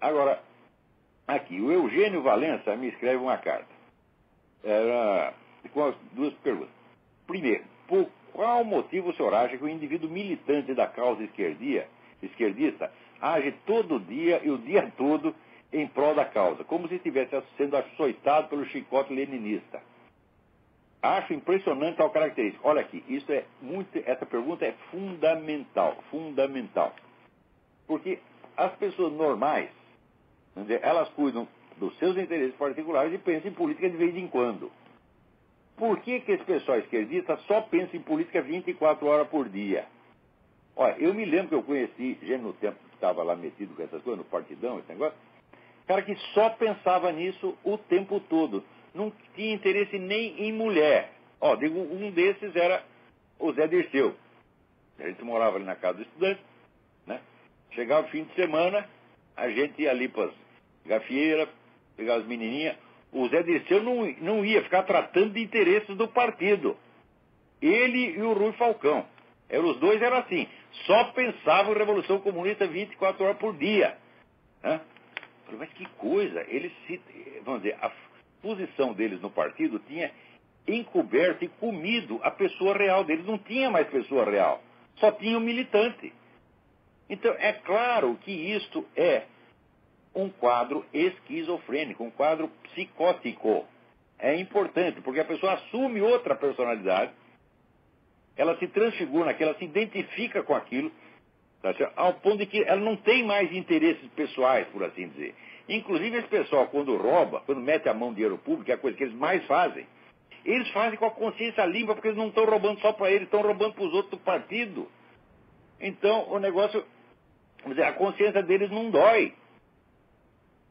Agora, aqui, o Eugênio Valença me escreve uma carta. Era com as duas perguntas. Primeiro, por qual motivo o senhor acha que o indivíduo militante da causa esquerdista age todo dia e o dia todo em prol da causa, como se estivesse sendo açoitado pelo chicote leninista? Acho impressionante tal característica. Olha aqui, essa pergunta é fundamental. Porque as pessoas normais, elas cuidam dos seus interesses particulares e pensam em política de vez em quando. Por que esse pessoal esquerdista só pensa em política 24 horas por dia? Olha, eu me lembro que eu conheci gente no tempo que estava lá metido com essas coisas, no partidão, esse negócio, cara que só pensava nisso o tempo todo. Não tinha interesse nem em mulher. Ó, digo, um desses era o Zé Dirceu. A gente morava ali na casa do estudante, né? Chegava o fim de semana, a gente ia ali para as gafieiras, pegar as menininhas. O Zé Dirceu não ia ficar tratando de interesses do partido. Ele e o Rui Falcão. Os dois eram assim. Só pensavam em Revolução Comunista 24 horas por dia. Né? Mas que coisa. Vamos dizer, a posição deles no partido tinha encoberto e comido a pessoa real deles. Não tinha mais pessoa real. Só tinha o militante. Então, é claro que isto é um quadro esquizofrênico, um quadro psicótico. É importante, porque a pessoa assume outra personalidade, ela se transfigura naquilo, ela se identifica com aquilo, tá certo? Ao ponto de que ela não tem mais interesses pessoais, por assim dizer. Inclusive, esse pessoal, quando rouba, quando mete a mão no dinheiro público, que é a coisa que eles mais fazem, eles fazem com a consciência limpa, porque eles não estão roubando só para eles, estão roubando para os outros do partido. Então, o negócio, vamos dizer, a consciência deles não dói.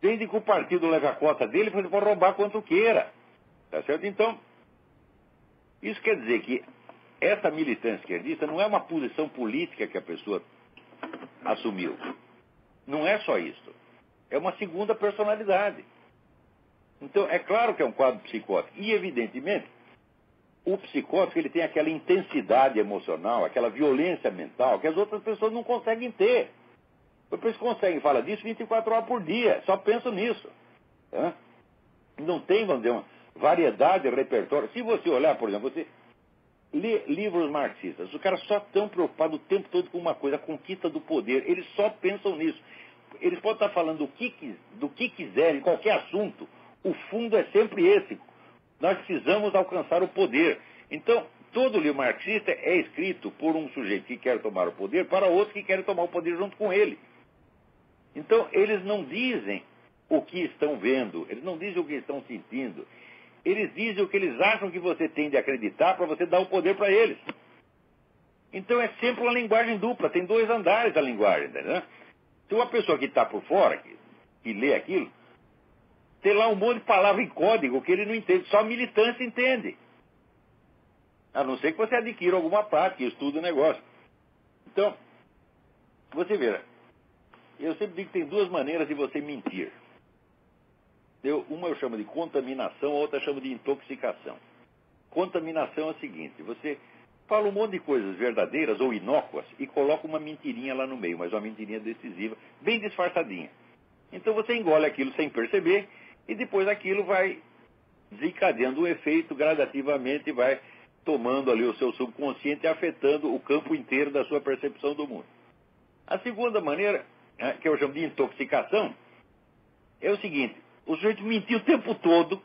Desde que o partido leve a cota dele, ele pode roubar quanto queira. Tá certo? Então, isso quer dizer que essa militância esquerdista não é uma posição política que a pessoa assumiu. Não é só isso. É uma segunda personalidade. Então, é claro que é um quadro psicótico. E, evidentemente, o psicótico ele tem aquela intensidade emocional, aquela violência mental que as outras pessoas não conseguem ter. Depois conseguem falar disso 24 horas por dia, só pensam nisso. Tá? Não tem, vamos dizer, uma variedade de repertório. Se você olhar, por exemplo, você lê livros marxistas, os caras só estão preocupados o tempo todo com uma coisa, a conquista do poder. Eles só pensam nisso. Eles podem estar falando do que quiserem, qualquer assunto. O fundo é sempre esse. Nós precisamos alcançar o poder. Então, todo livro marxista é escrito por um sujeito que quer tomar o poder para outros que querem tomar o poder junto com ele. Então, eles não dizem o que estão vendo, eles não dizem o que estão sentindo. Eles dizem o que eles acham que você tem de acreditar para você dar o poder para eles. Então, é sempre uma linguagem dupla, tem dois andares da linguagem. Né? Se uma pessoa que está por fora, que lê aquilo, tem lá um monte de palavra em código que ele não entende, só a militância entende. A não ser que você adquira alguma prática, estude o negócio. Então, você vê, eu sempre digo que tem duas maneiras de você mentir. Uma eu chamo de contaminação, a outra eu chamo de intoxicação. Contaminação é o seguinte, você fala um monte de coisas verdadeiras ou inócuas e coloca uma mentirinha lá no meio, mas uma mentirinha decisiva, bem disfarçadinha. Então você engole aquilo sem perceber e depois aquilo vai desencadeando o efeito gradativamente, vai tomando ali o seu subconsciente e afetando o campo inteiro da sua percepção do mundo. A segunda maneira, que eu chamo de intoxicação, é o seguinte, o sujeito mentiu o tempo todo,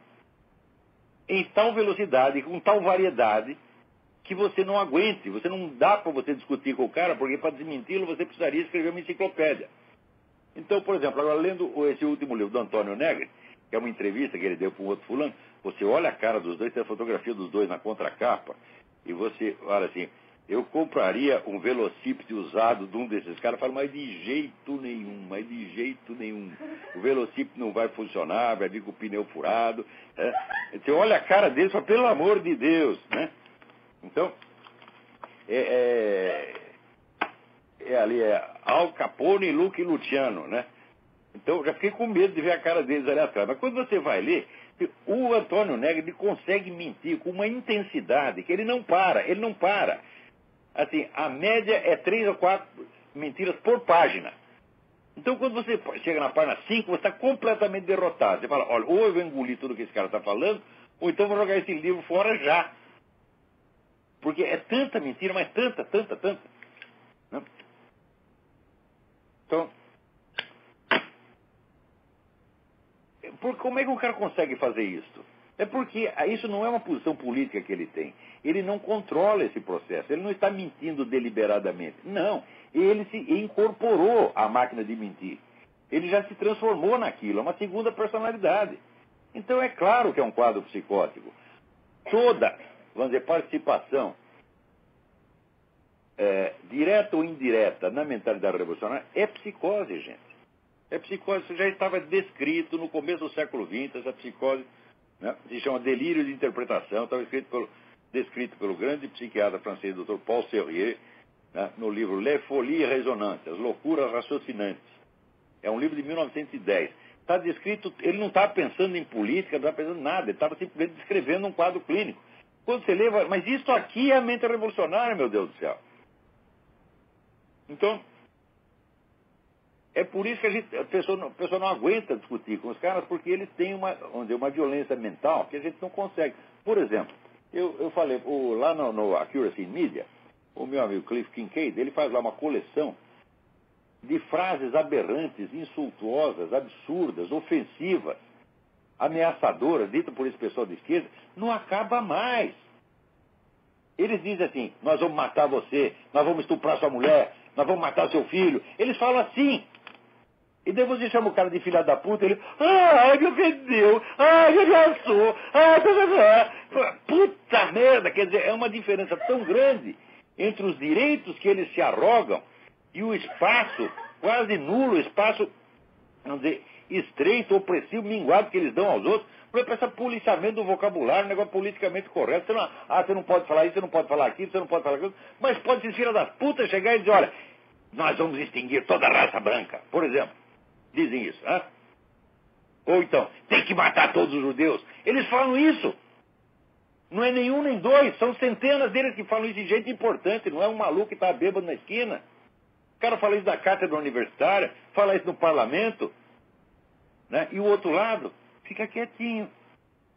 em tal velocidade, com tal variedade, que você não aguente, você não dá para você discutir com o cara, porque para desmenti-lo você precisaria escrever uma enciclopédia. Então, por exemplo, agora lendo esse último livro do Antônio Negri, que é uma entrevista que ele deu para um outro fulano, você olha a cara dos dois, tem a fotografia dos dois na contracapa, e você olha assim, eu compraria um velocípede usado de um desses caras, fala, mas de jeito nenhum, o velocípede não vai funcionar, vai vir com o pneu furado, Você olha a cara deles e fala, pelo amor de Deus, né? Então, ali, Al Capone, Luca e Luciano, né? Então, já fiquei com medo de ver a cara deles ali atrás. Mas quando você vai ler, o Antônio Negri ele consegue mentir com uma intensidade que ele não para. Assim, a média é 3 ou 4 mentiras por página. Então, quando você chega na página 5, você está completamente derrotado. Você fala, olha, ou eu vou engolir tudo que esse cara está falando, ou então vou jogar esse livro fora já. Porque é tanta mentira, mas tanta. Né? Então, como é que o cara consegue fazer isso? É porque isso não é uma posição política que ele tem. Ele não controla esse processo. Ele não está mentindo deliberadamente. Não. Ele se incorporou à máquina de mentir. Ele já se transformou naquilo. É uma segunda personalidade. Então é claro que é um quadro psicótico. Toda, vamos dizer, participação, direta ou indireta, na mentalidade revolucionária, é psicose, gente. É psicose. Isso já estava descrito no começo do século XX, essa psicose, né, se chama delírio de interpretação, estava descrito pelo grande psiquiatra francês, Dr. Paul Sérieux, né, no livro Les Folies Résonantes, As Loucuras Raciocinantes. É um livro de 1910. Está descrito, ele não estava pensando em política, não estava pensando em nada, ele estava simplesmente descrevendo um quadro clínico. Quando você lê, mas isso aqui é a mente revolucionária, meu Deus do céu. Então, é por isso que a pessoa não aguenta discutir com os caras, porque eles têm uma violência mental que a gente não consegue. Por exemplo, eu falei, lá no Accuracy in Media, o meu amigo Cliff Kincaid, ele faz lá uma coleção de frases aberrantes, insultuosas, absurdas, ofensivas, ameaçadoras, ditas por esse pessoal de esquerda, não acaba mais. Eles dizem assim, nós vamos matar você, nós vamos estuprar sua mulher, nós vamos matar seu filho. Eles falam assim. E daí você chama o cara de filha da puta, ele, me ofendeu, me ameaçou, puta merda, quer dizer, é uma diferença tão grande entre os direitos que eles se arrogam e o espaço, quase nulo, espaço, vamos dizer, estreito, opressivo, minguado que eles dão aos outros, por exemplo, esse policiamento do vocabulário, um negócio politicamente correto. Você não pode falar isso, você não pode falar aquilo, você não pode falar aquilo, mas pode ser filha das putas chegar e dizer, olha, nós vamos extinguir toda a raça branca, por exemplo. Dizem isso, né? Ou então, tem que matar todos os judeus. Eles falam isso. Não é nenhum nem dois, são centenas deles que falam isso de gente importante, não é um maluco que está bêbado na esquina. O cara fala isso da cátedra universitária, fala isso no parlamento, né? E o outro lado fica quietinho,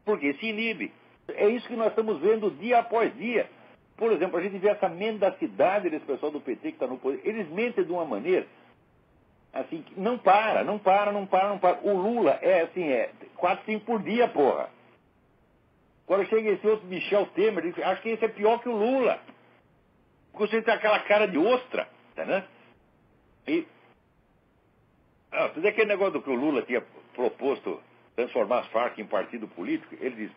porque se inibe. É isso que nós estamos vendo dia após dia. Por exemplo, a gente vê essa mendacidade desse pessoal do PT que está no poder. Eles mentem de uma maneira assim, que não para. O Lula é 4, 5 por dia, porra. Agora chega esse outro Michel Temer, acho que esse é pior que o Lula. Porque você tem aquela cara de ostra, tá, né? E tudo aquele negócio do que o Lula tinha proposto transformar as Farc em partido político, ele diz,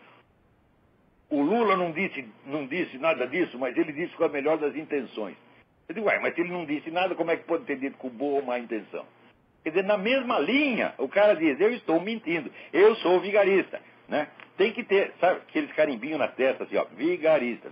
o Lula não disse nada disso, mas ele disse com a melhor das intenções. Eu digo, mas se ele não disse nada, como é que pode ter dito com boa ou má intenção? Quer dizer, na mesma linha, o cara diz, eu estou mentindo, eu sou vigarista, né? Tem que ter, sabe, aqueles carimbinhos na testa, assim, ó, vigarista.